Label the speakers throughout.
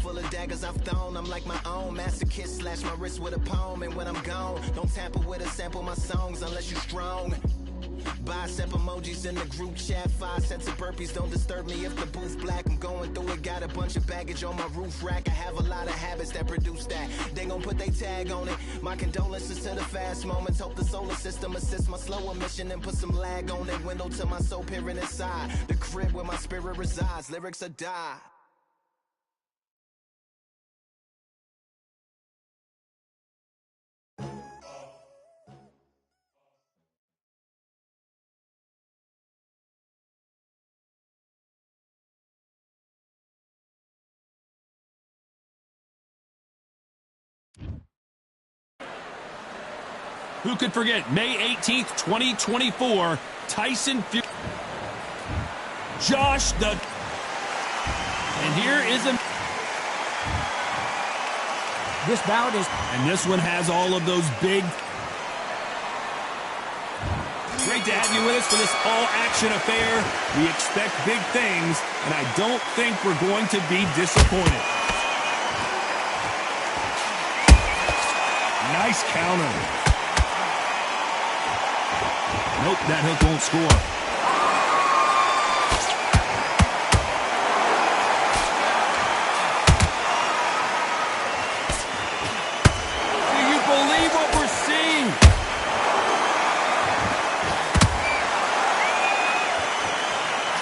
Speaker 1: full of daggers I've thrown. I'm like my own masochist, slash my wrist with a poem. And when I'm gone, don't tamper with or sample my songs unless you strong. Bicep emojis in the group chat, 5 sets of burpees, don't disturb me if the booth black. I'm going through it, got a bunch of baggage on my roof rack. I have a lot of habits that produce that. They gon' put they tag on it. My condolences to the fast moments. Hope the solar system assists my slower mission and put some lag on it. Window to my soul peering inside the crib where my spirit resides. Lyrics are die.
Speaker 2: Who could forget May 18th, 2024, Tyson Fury. Josh the... And here is a...
Speaker 3: This bout is...
Speaker 2: And this one has all of those big... Great to have you with us for this all-action affair. We expect big things, and I don't think we're going to be disappointed. Nice counter. Nope, that hook won't score. Do you believe what we're seeing?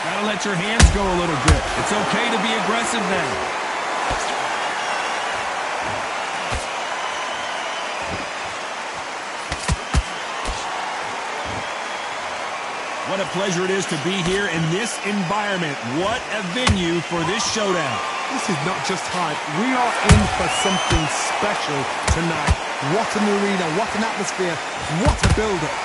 Speaker 2: Gotta let your hands go a little bit. It's okay to be aggressive now. What a pleasure it is to be here in this environment. What a venue for this showdown.
Speaker 4: This is not just hype. We are in for something special tonight. What an arena, what an atmosphere, what a build-up.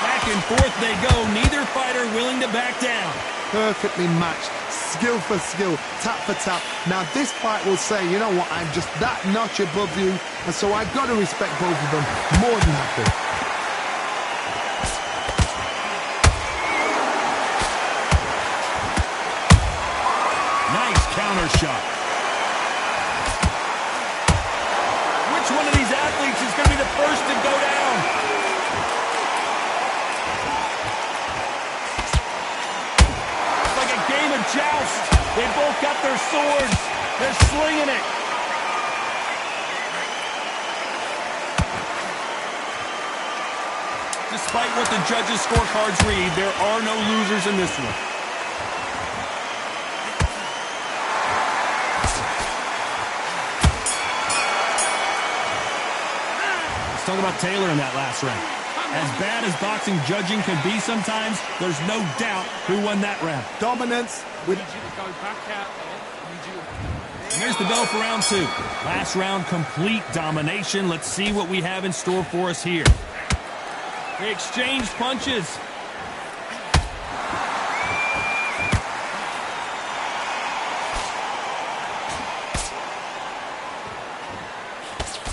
Speaker 2: Back and forth they go. Neither fighter willing to back down.
Speaker 4: Perfectly matched. Skill for skill, tap for tap. Now this fight will say, you know what, I'm just that notch above you, and so I've got to respect both of them more than happy.
Speaker 2: Nice counter shot. Which one of these athletes is going to be the first to go down? Joust. They both got their swords. They're slinging it. Despite what the judges' scorecards read, there are no losers in this one. Let's talk about Taylor in that last round. As bad as boxing judging can be sometimes, there's no doubt who won that round.
Speaker 4: Dominance with...
Speaker 2: And there's the bell for round 2. Last round, complete domination. Let's see what we have in store for us here. They exchanged punches.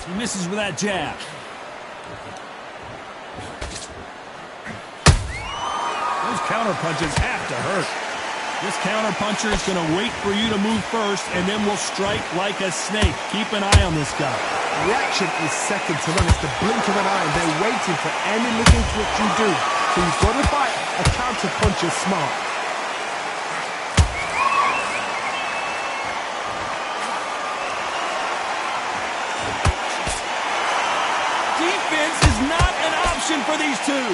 Speaker 2: He misses with that jab. Counter punches have to hurt. This counter puncher is going to wait for you to move first, and then will strike like a snake. Keep an eye on this guy.
Speaker 4: Reaction is second to none. It's the blink of an eye. They're waiting for any little twitch you do. So you've got to fight a counter puncher smart.
Speaker 2: Defense is not an option for these two.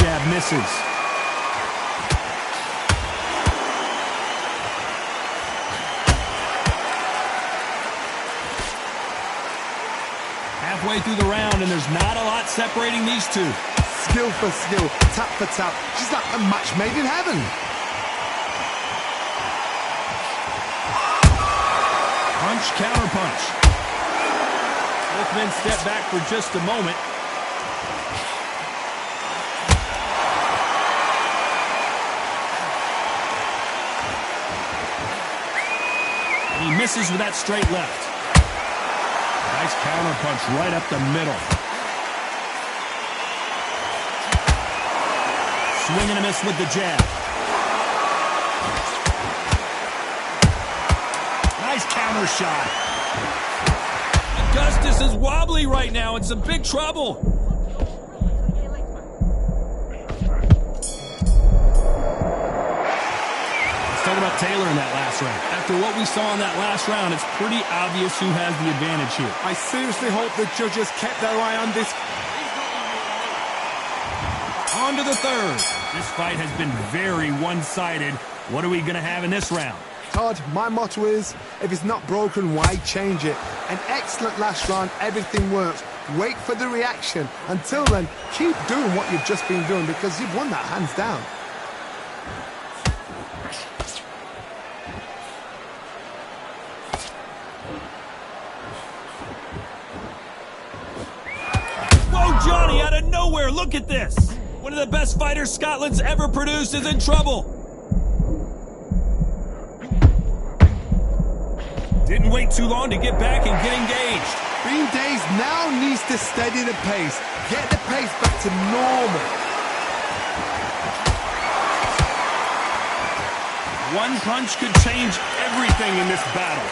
Speaker 2: Jab misses. Halfway through the round, and there's not a lot separating these two.
Speaker 4: Skill for skill, tap for tap. Just like a match made in heaven.
Speaker 2: Punch, counter punch. Both men step back for just a moment. He misses with that straight left. Nice counter punch right up the middle. Swing and a miss with the jab. Nice counter shot. Augustus is wobbly right now. In some big trouble. Let's talk about Taylor in that last round. After what we saw in that last round, it's pretty obvious who has the advantage here.
Speaker 4: I seriously hope the judges kept their eye on this.
Speaker 2: On to the third. This fight has been very one-sided. What are we going to have in this round?
Speaker 4: Todd, my motto is, if it's not broken, why change it? An excellent last round, everything works. Wait for the reaction. Until then, keep doing what you've just been doing because you've won that hands down.
Speaker 2: Whoa, Johnny, out of nowhere, look at this. One of the best fighters Scotland's ever produced is in trouble. Didn't wait too long to get back and get engaged.
Speaker 4: Bean Days now needs to steady the pace. Get the pace back to normal.
Speaker 2: One punch could change everything in this battle.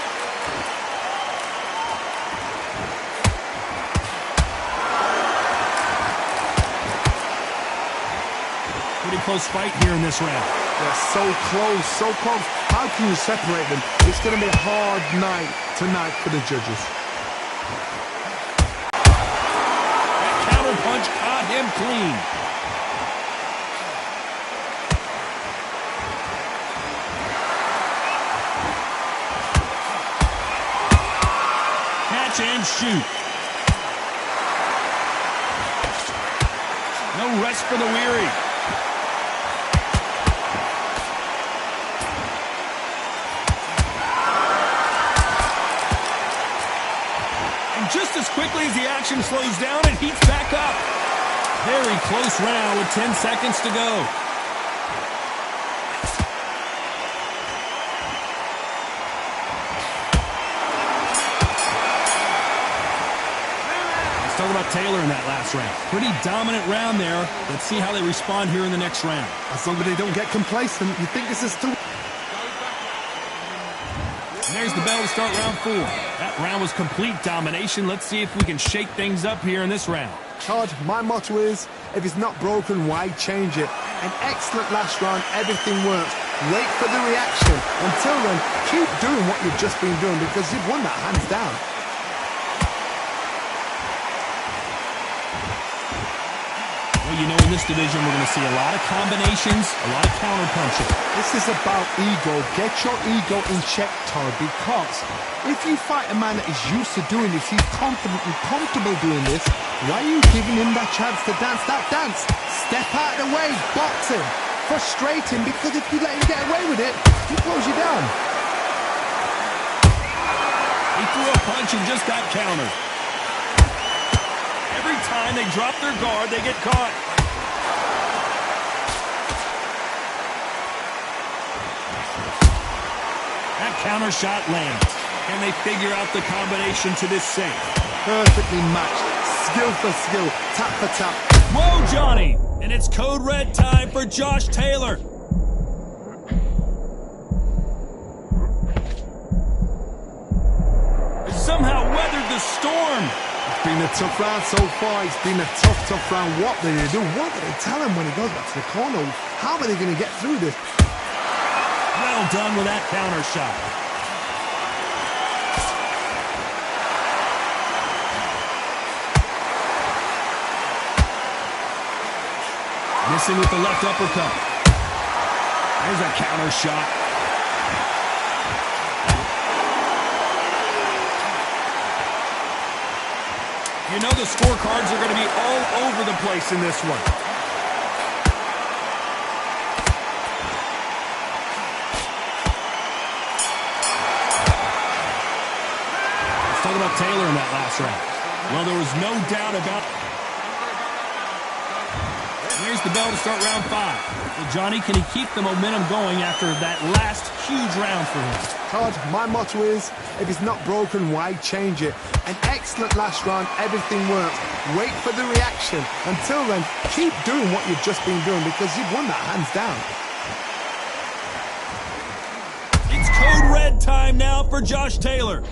Speaker 2: Pretty close fight here in this round.
Speaker 4: They're so close, so close. How can you separate them? It's going to be a hard night tonight for the judges.
Speaker 2: That counter punch caught him clean. Catch and shoot. No rest for the weary. Just as quickly as the action slows down, it heats back up. Very close round with 10 seconds to go. Let's talk about Taylor in that last round. Pretty dominant round there. Let's see how they respond here in the next round.
Speaker 4: As long as they don't get complacent, you think this is still...
Speaker 2: And there's the bell to start round 4. That round was complete domination. Let's see if we can shake things up here in this round.
Speaker 4: Todd, my motto is, if it's not broken, why change it? An excellent last round, everything works. Wait for the reaction. Until then, keep doing what you've just been doing because you've won that hands down.
Speaker 2: Well, you know, in this division, we're going to see a lot of combinations, a lot of counter punching.
Speaker 4: This is about ego. Get your ego in check, Todd, because if you fight a man that is used to doing this, he's confident and comfortable doing this, why are you giving him that chance to dance that dance? Step out of the way, box him, frustrate him, because if you let him get away with it, he throws you down.
Speaker 2: He threw a punch and just got countered. Every time they drop their guard, they get caught. That counter shot lands. Can they figure out the combination to this safe?
Speaker 4: Perfectly matched. Skill for skill. Tap for tap.
Speaker 2: Whoa, Johnny! And it's code red time for Josh Taylor. He somehow weathered the storm.
Speaker 4: It's been a tough round so far. It's been a tough round. What do they do? What do they tell him when he goes back to the corner? How are they going to get through this?
Speaker 2: Well done with that counter shot. Missing with the left uppercut. There's a counter shot. You know the scorecards are going to be all over the place in this one. Let's talk about Taylor in that last round. Well, there was no doubt about it. Here's the bell to start round 5. Well, Johnny, can he keep the momentum going after that last huge round for him?
Speaker 4: Todd, my motto is, if it's not broken, why change it? An excellent last round, everything works. Wait for the reaction. Until then, keep doing what you've just been doing because you've won that hands down.
Speaker 2: It's code red time now for Josh Taylor.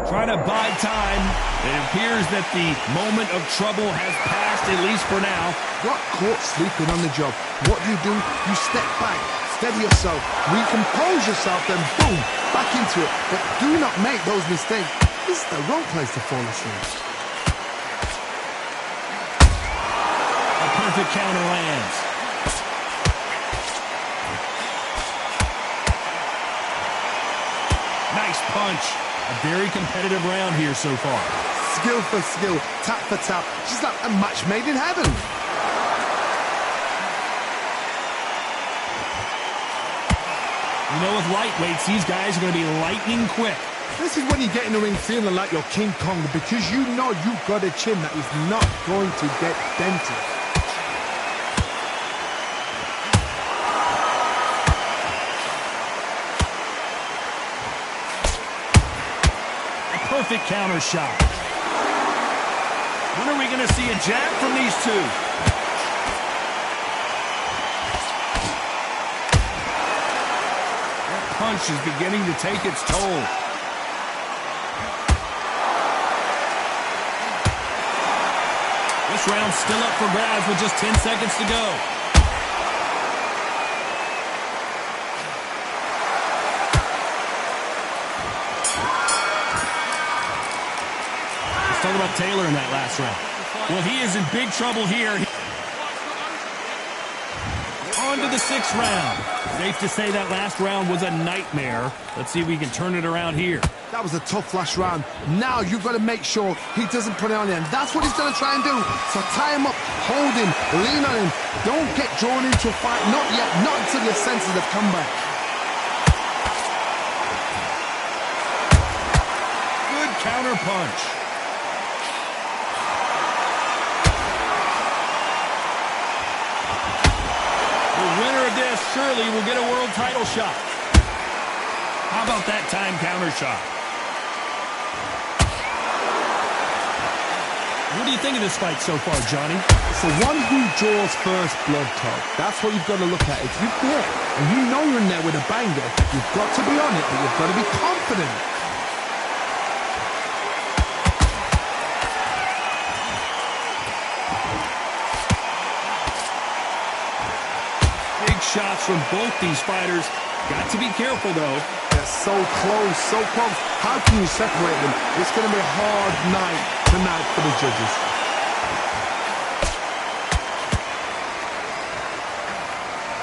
Speaker 2: Trying to buy time. It appears that the moment of trouble has passed, at least for now.
Speaker 4: Got caught sleeping on the job. What do? You step back, steady yourself, recompose yourself, then boom, back into it. But do not make those mistakes. This is the wrong place to fall asleep.
Speaker 2: A perfect counter lands. Nice punch. A very competitive round here so far.
Speaker 4: Skill for skill, tap for tap. She's like a match made in heaven.
Speaker 2: You know, with lightweights, these guys are going to be lightning quick.
Speaker 4: This is when you get in the ring feeling like you're King Kong because you know you've got a chin that is not going to get dented.
Speaker 2: Perfect counter shot. When are we going to see a jab from these two? That punch is beginning to take its toll. This round's still up for grabs with just 10 seconds to go. Talk about Taylor in that last round. Well, he is in big trouble here. On to the 6th round. Safe to say that last round was a nightmare. Let's see if we can turn it around here.
Speaker 4: That was a tough last round. Now you've got to make sure he doesn't put it on him. That's what he's going to try and do. So tie him up, hold him, lean on him. Don't get drawn into a fight. Not yet. Not until your senses have come back.
Speaker 2: Good counter punch. This surely will get a world title shot. How about that time counter shot? What do you think of this fight so far, Johnny?
Speaker 4: It's the one who draws first blood, Todd. That's what you've got to look at. If you hit and you know you're in there with a banger, you've got to be on it, but you've got to be confident.
Speaker 2: Shots from both these fighters. Got to be careful, though.
Speaker 4: They're so close, so close. How can you separate them? It's going to be a hard night tonight for the judges.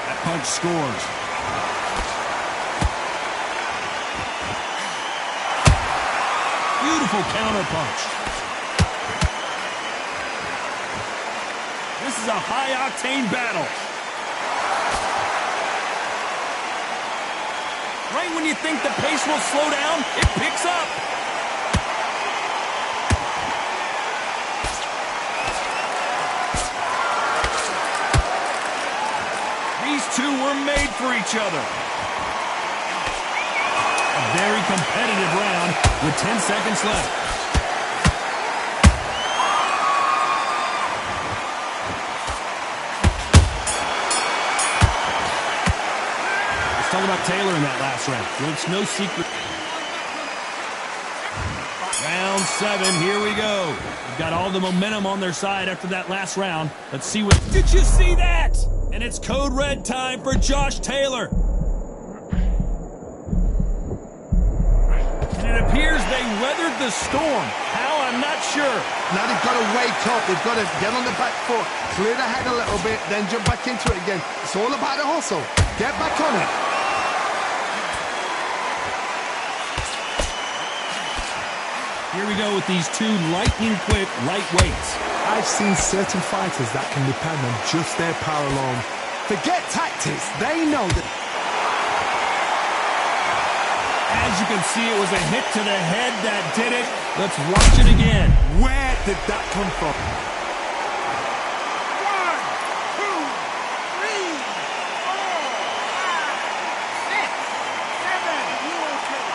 Speaker 2: That punch scores. Beautiful counter punch. This is a high-octane battle. Right when you think the pace will slow down, it picks up. These two were made for each other. A very competitive round with 10 seconds left. Talk about Taylor in that last round. Well, it's no secret. Round 7, here we go. We've got all the momentum on their side after that last round. Let's see what... Did you see that? And it's code red time for Josh Taylor. And it appears they weathered the storm. How? I'm not sure.
Speaker 4: Now they've got to wake up. They've got to get on the back foot, clear the head a little bit, then jump back into it again. It's all about the hustle. Get back on it.
Speaker 2: Here we go with these two lightning-quick lightweights.
Speaker 4: I've seen certain fighters that can depend on just their power alone. Forget tactics. They know that.
Speaker 2: As As you can see, it was a hit to the head that did it. Let's watch it again.
Speaker 4: Where did that come from?
Speaker 2: 1, 2, 3, 4, 5, 6, 7, you okay?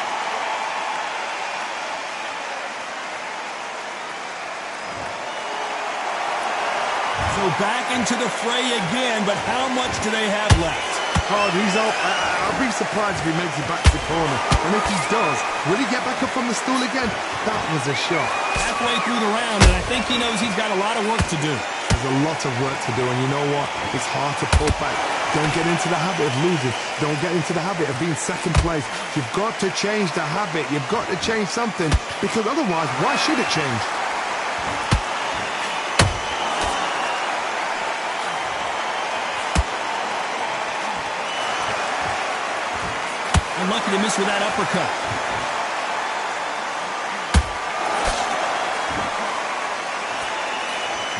Speaker 2: So back into the fray again, but how much do they have left?
Speaker 4: Oh, he's out. I'll be surprised if he makes it back to the corner. And if he does, will he get back up from the stool again? That was a shot.
Speaker 2: Halfway through the round, and I think he knows he's got a lot of work to do.
Speaker 4: There's a lot of work to do, and you know what? It's hard to pull back. Don't get into the habit of losing. Don't get into the habit of being second place. You've got to change the habit. You've got to change something, because otherwise, why should it change?
Speaker 2: Unlucky to miss with that uppercut.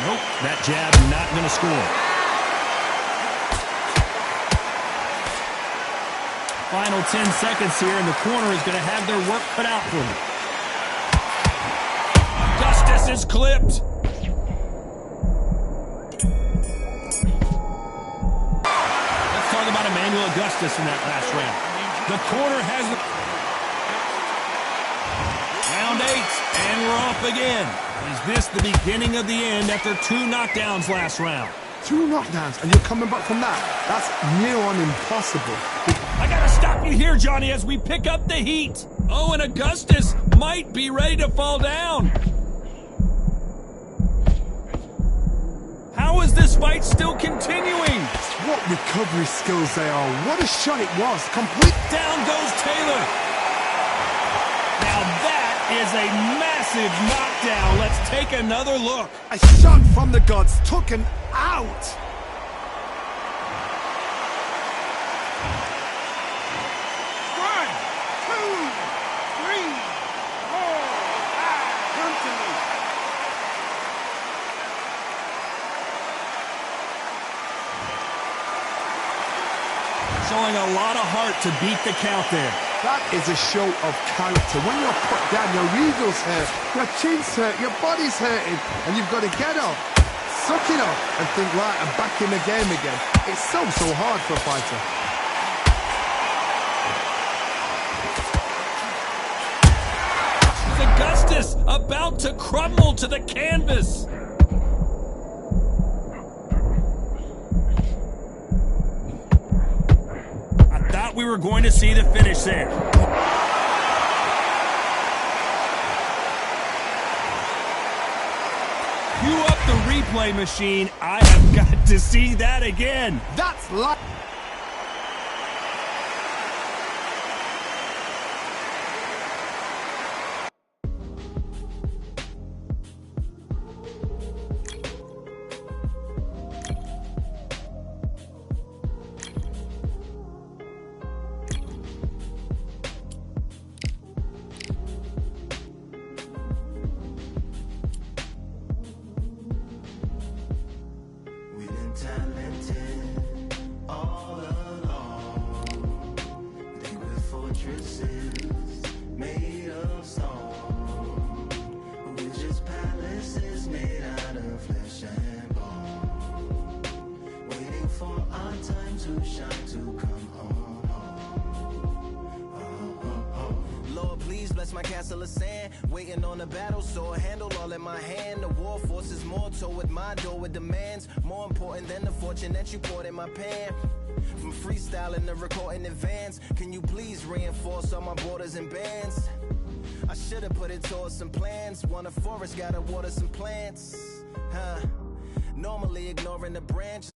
Speaker 2: Nope, that jab not going to score. Final 10 seconds here, and the corner is going to have their work cut out for them. Augustus is clipped. Let's talk about Emmanuel Augustus in that last round. The corner has the... Round 8, and we're off again. Is this the beginning of the end after 2 knockdowns last round?
Speaker 4: 2 knockdowns, and you're coming back from that? That's near on impossible.
Speaker 2: I gotta stop you here, Johnny, as we pick up the heat. Oh, and Augustus might be ready to fall down. How is this fight still continuing?
Speaker 4: What recovery skills they are. What a shot it was. Complete.
Speaker 2: Down goes Taylor. Now that is a massive knockdown. Let's take another look.
Speaker 4: A shot from the gods. Took him out.
Speaker 5: One, two, three, four, five. Come to me.
Speaker 2: Showing a lot of heart to beat the count there.
Speaker 4: That is a show of character. When you're put down, your eagles hurt, your chin's hurt, your body's hurting, and you've got to get up, suck it up, and think, right, I'm back in the game again. It's so hard for a fighter.
Speaker 2: Augustus about to crumble to the canvas. We were going to see the finish there. Cue up the replay machine. I have got to see that again.
Speaker 4: That's like...
Speaker 1: Talented all along. Think we're fortresses made of stone, but we're just palaces made out of flesh and bone, waiting for our time to shine, to come home. Lord, please bless my castle of sand, waiting on the battle sword, handle all in my hand. The war forces more toward my door with demands more important than the fortune that you poured in my pan. From freestyling to recording advance, can you please reinforce all my borders and bands? I should have put it towards some plans. Want a forest, gotta water some plants. Normally ignoring the branch.